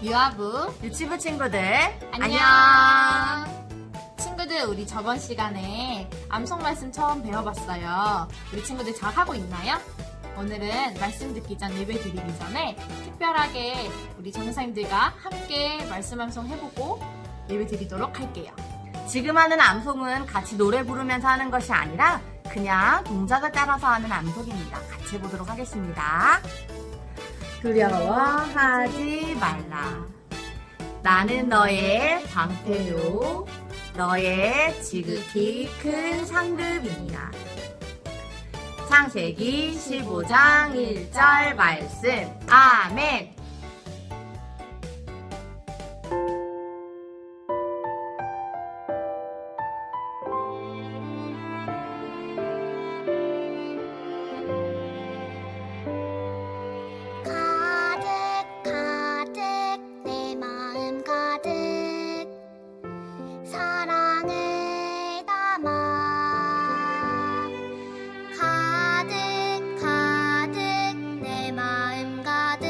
유아부 유치부 친구들 안녕. 친구들, 우리 저번 시간에 암송 말씀 처음 배워봤어요. 우리 친구들 잘 하고 있나요? 오늘은 말씀 듣기 전 예배 드리기 전에 특별하게 우리 전도사님들과 함께 말씀 암송 해보고 예배 드리도록 할게요. 지금 하는 암송은 같이 노래 부르면서 하는 것이 아니라 그냥 동작을 따라서 하는 암송입니다. 같이 해보도록 하겠습니다. 두려워하지 말라. 나는 너의 방패요, 너의 지극히 큰 상급이니라. 창세기 15장 1절 말씀. 아멘. 가득 내 마음 가득 사랑을 담아 가득 내 마음 가득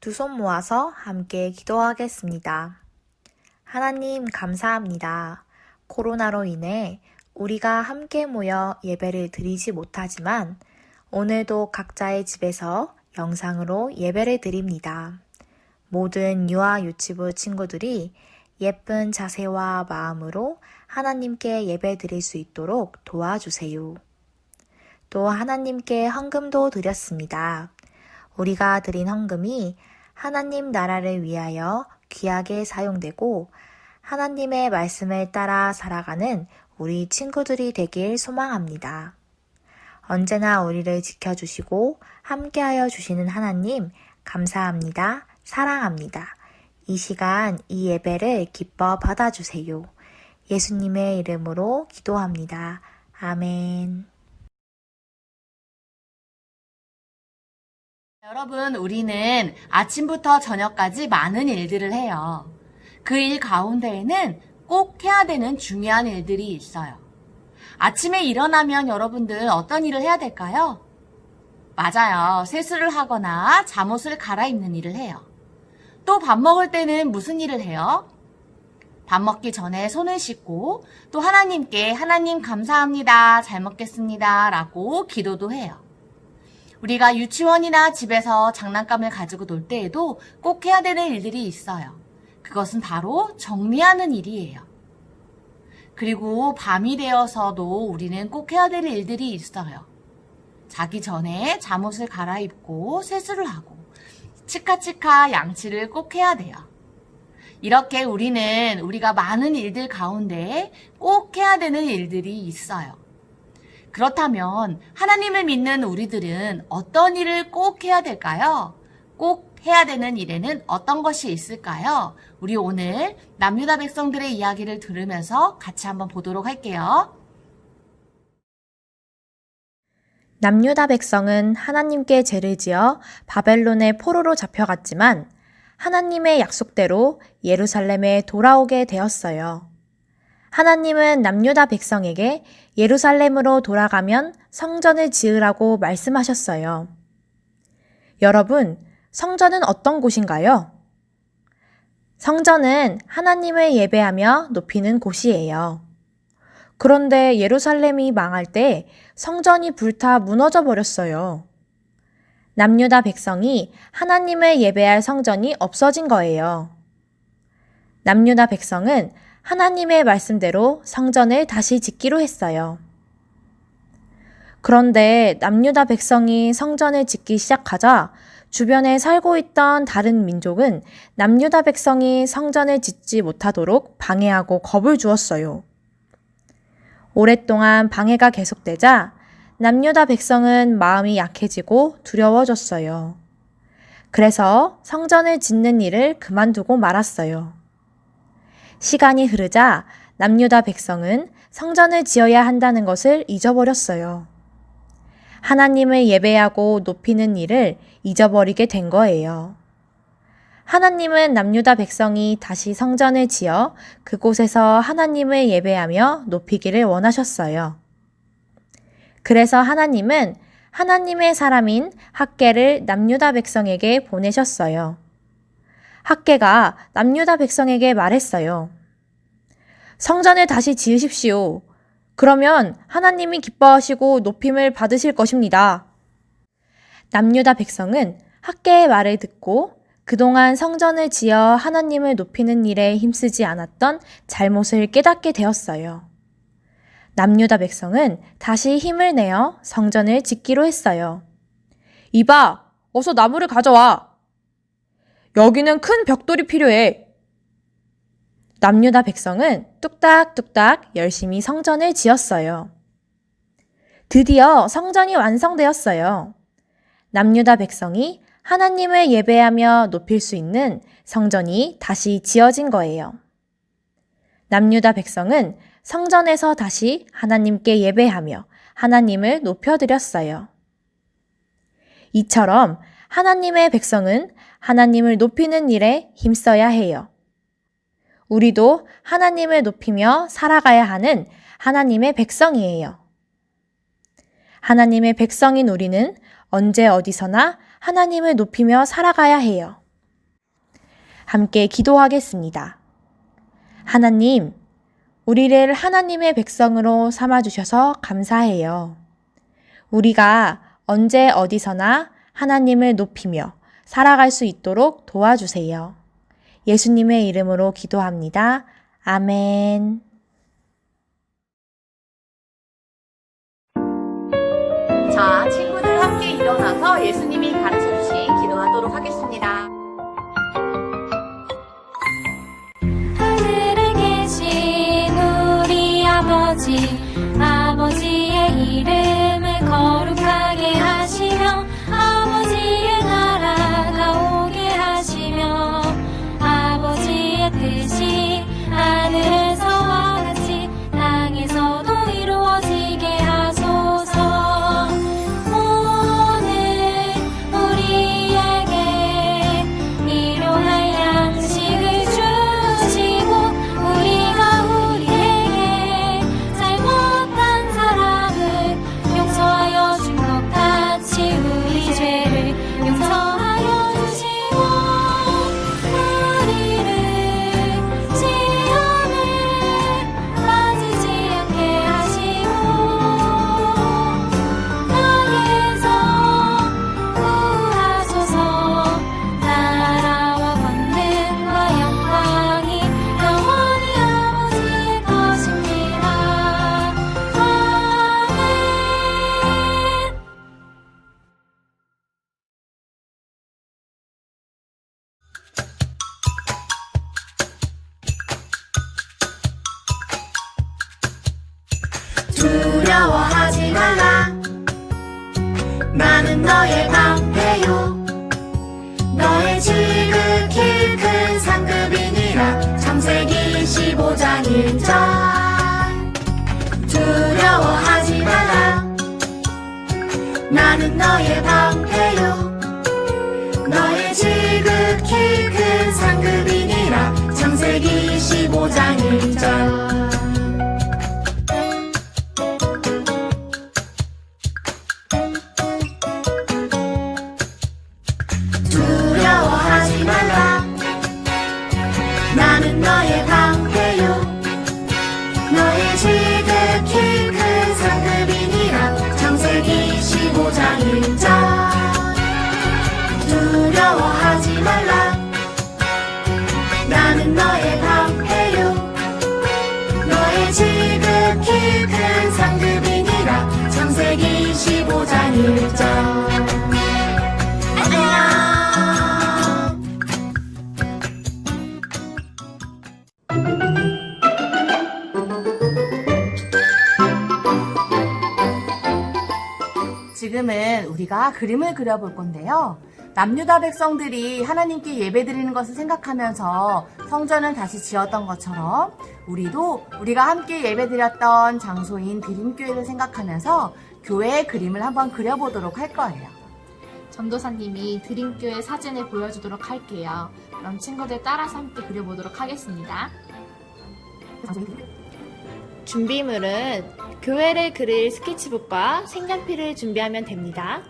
두 손 모아서 함께 기도하겠습니다. 하나님 감사합니다. 코로나로 인해 우리가 함께 모여 예배를 드리지 못하지만 오늘도 각자의 집에서 영상으로 예배를 드립니다. 모든 유아 유치부 친구들이 예쁜 자세와 마음으로 하나님께 예배 드릴 수 있도록 도와주세요. 또 하나님께 헌금도 드렸습니다. 우리가 드린 헌금이 하나님 나라를 위하여 귀하게 사용되고 하나님의 말씀을 따라 살아가는 우리 친구들이 되길 소망합니다. 언제나 우리를 지켜주시고 함께하여 주시는 하나님 감사합니다. 사랑합니다. 이 시간 이 예배를 기뻐 받아주세요. 예수님의 이름으로 기도합니다. 아멘. 여러분, 우리는 아침부터 저녁까지 많은 일들을 해요. 그 일 가운데에는 꼭 해야 되는 중요한 일들이 있어요. 아침에 일어나면 여러분들 어떤 일을 해야 될까요? 맞아요. 세수를 하거나 잠옷을 갈아입는 일을 해요. 또 밥 먹을 때는 무슨 일을 해요? 밥 먹기 전에 손을 씻고 또 하나님께 하나님 감사합니다. 잘 먹겠습니다. 라고 기도도 해요. 우리가 유치원이나 집에서 장난감을 가지고 놀 때에도 꼭 해야 되는 일들이 있어요. 그것은 바로 정리하는 일이에요. 그리고 밤이 되어서도 우리는 꼭 해야 될 일들이 있어요. 자기 전에 잠옷을 갈아입고 세수를 하고 치카치카 양치를 꼭 해야 돼요. 이렇게 우리가 많은 일들 가운데 꼭 해야 되는 일들이 있어요. 그렇다면 하나님을 믿는 우리들은 어떤 일을 꼭 해야 될까요? 꼭 해야 되는 일에는 어떤 것이 있을까요? 우리 오늘 남유다 백성들의 이야기를 들으면서 같이 한번 보도록 할게요. 남유다 백성은 하나님께 죄를 지어 바벨론의 포로로 잡혀갔지만 하나님의 약속대로 예루살렘에 돌아오게 되었어요. 하나님은 남유다 백성에게 예루살렘으로 돌아가면 성전을 지으라고 말씀하셨어요. 여러분, 성전은 어떤 곳인가요? 성전은 하나님을 예배하며 높이는 곳이에요. 그런데 예루살렘이 망할 때 성전이 불타 무너져 버렸어요. 남유다 백성이 하나님을 예배할 성전이 없어진 거예요. 남유다 백성은 하나님의 말씀대로 성전을 다시 짓기로 했어요. 그런데 남유다 백성이 성전을 짓기 시작하자 주변에 살고 있던 다른 민족은 남유다 백성이 성전을 짓지 못하도록 방해하고 겁을 주었어요. 오랫동안 방해가 계속되자 남유다 백성은 마음이 약해지고 두려워졌어요. 그래서 성전을 짓는 일을 그만두고 말았어요. 시간이 흐르자 남유다 백성은 성전을 지어야 한다는 것을 잊어버렸어요. 하나님을 예배하고 높이는 일을 잊어버리게 된 거예요. 하나님은 남유다 백성이 다시 성전을 지어 그곳에서 하나님을 예배하며 높이기를 원하셨어요. 그래서 하나님은 하나님의 사람인 학개를 남유다 백성에게 보내셨어요. 학개가 남유다 백성에게 말했어요. 성전을 다시 지으십시오. 그러면 하나님이 기뻐하시고 높임을 받으실 것입니다. 남유다 백성은 학개의 말을 듣고 그동안 성전을 지어 하나님을 높이는 일에 힘쓰지 않았던 잘못을 깨닫게 되었어요. 남유다 백성은 다시 힘을 내어 성전을 짓기로 했어요. 이봐, 어서 나무를 가져와. 여기는 큰 벽돌이 필요해. 남유다 백성은 뚝딱뚝딱 열심히 성전을 지었어요. 드디어 성전이 완성되었어요. 남유다 백성이 하나님을 예배하며 높일 수 있는 성전이 다시 지어진 거예요. 남유다 백성은 성전에서 다시 하나님께 예배하며 하나님을 높여드렸어요. 이처럼 하나님의 백성은 하나님을 높이는 일에 힘써야 해요. 우리도 하나님을 높이며 살아가야 하는 하나님의 백성이에요. 하나님의 백성인 우리는 언제 어디서나 하나님을 높이며 살아가야 해요. 함께 기도하겠습니다. 하나님, 우리를 하나님의 백성으로 삼아주셔서 감사해요. 우리가 언제 어디서나 하나님을 높이며 살아갈 수 있도록 도와주세요. 예수님의 이름으로 기도합니다. 아멘. 자, 친구들 함께 일어나서 예수님이 가르쳐주신 기도하도록 하겠습니다. 하늘에 계신 우리 아버지의 이름을 거룩하게 하시며 아버지의 나라가 오게 하시며 아버지의 뜻이 하늘에서와 같이 땅에서도 이루어지게 하소서. 오늘 우리에게 일용할 양식을 주시고 우리가 우리에게 잘못한 사람을 용서하여 준 것 같이 우리 죄를 용서하여 주시고 우리를 시험에 빠지지 않게 하시고 악에서 구하소서. 나라와 권능과 영광이 영원히 아버지의 것입니다. 아멘. 두려워하지 말라. 나는 너의 방패요. 너의 지극히 큰 상급이니라. 창세기 15장 1절. 두려워하지 말라. 나는 너의 방패요. 너의 지극히 큰 상급이니라. 창세기 15장 1절. 두려워하지 말라. 나는 너의 방패요. 너의 지극히 큰 상급이니라. 창세기 15장 1절. 두려워하지 말라. 나는 너의 방패요. 너의 지극히 큰 상급이니라. 창세기 15장 1절. 안녕. 지금은 우리가 그림을 그려볼 건데요. 남유다 백성들이 하나님께 예배드리는 것을 생각하면서 성전을 다시 지었던 것처럼 우리도 우리가 함께 예배드렸던 장소인 드림교회를 생각하면서 교회의 그림을 한번 그려보도록 할 거예요. 전도사님이 드림교회 사진을 보여주도록 할게요. 그럼 친구들 따라서 함께 그려보도록 하겠습니다. 준비물은 교회를 그릴 스케치북과 색연필을 준비하면 됩니다.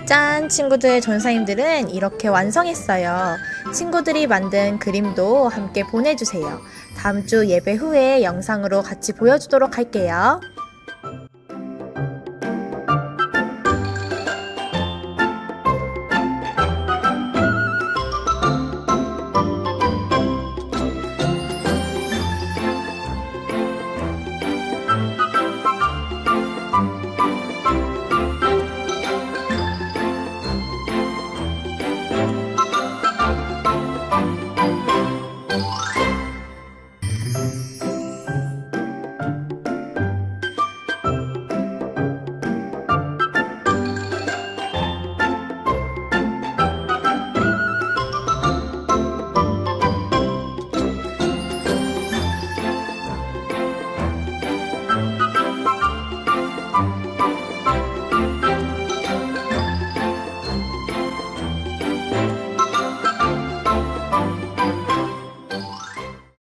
짠! 친구들, 전사님들은 이렇게 완성했어요. 친구들이 만든 그림도 함께 보내주세요. 다음 주 예배 후에 영상으로 같이 보여주도록 할게요.